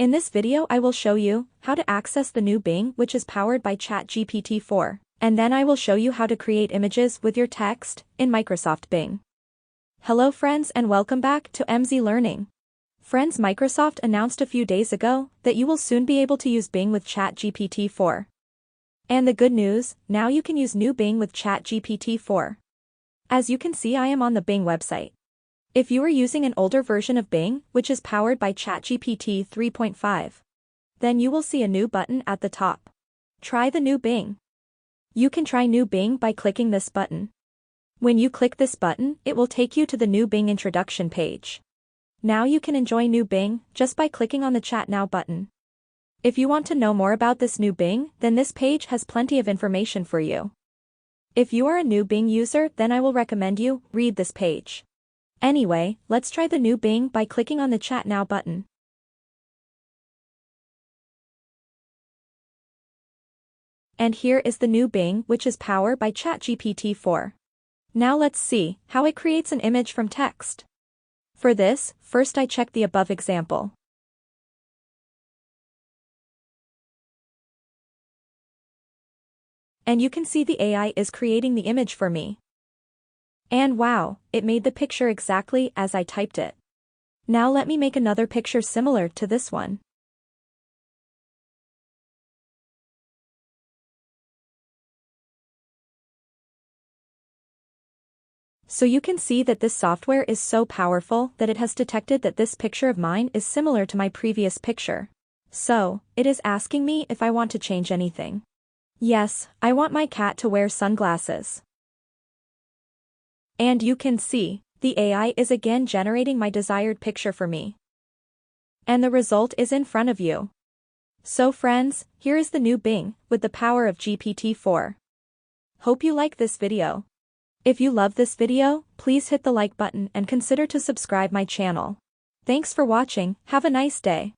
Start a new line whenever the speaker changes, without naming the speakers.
In this video I will show you how to access the new Bing, which is powered by ChatGPT-4, and then I will show you how to create images with your text in Microsoft Bing. Hello friends and welcome back to MZ Learning. Friends, Microsoft announced a few days ago that you will soon be able to use Bing with ChatGPT-4. And the good news, now you can use new Bing with ChatGPT-4. As you can see, I am on the Bing website. If you are using an older version of Bing, which is powered by ChatGPT 3.5, then you will see a new button at the top. Try the new Bing. You can try new Bing by clicking this button. When you click this button, it will take you to the new Bing introduction page. Now you can enjoy new Bing just by clicking on the Chat Now button. If you want to know more about this new Bing, then this page has plenty of information for you. If you are a new Bing user, then I will recommend you read this page. Anyway, let's try the new Bing by clicking on the Chat Now button. And here is the new Bing, which is powered by ChatGPT4. Now let's see how it creates an image from text. For this, first I check the above example. And you can see the AI is creating the image for me. And wow, it made the picture exactly as I typed it. Now let me make another picture similar to this one. So you can see that this software is so powerful that it has detected that this picture of mine is similar to my previous picture. So, it is asking me if I want to change anything. Yes, I want my cat to wear sunglasses. And you can see, the AI is again generating my desired picture for me. And the result is in front of you. So friends, here is the new Bing, with the power of GPT-4. Hope you like this video. If you love this video, please hit the like button and consider to subscribe my channel. Thanks for watching, have a nice day.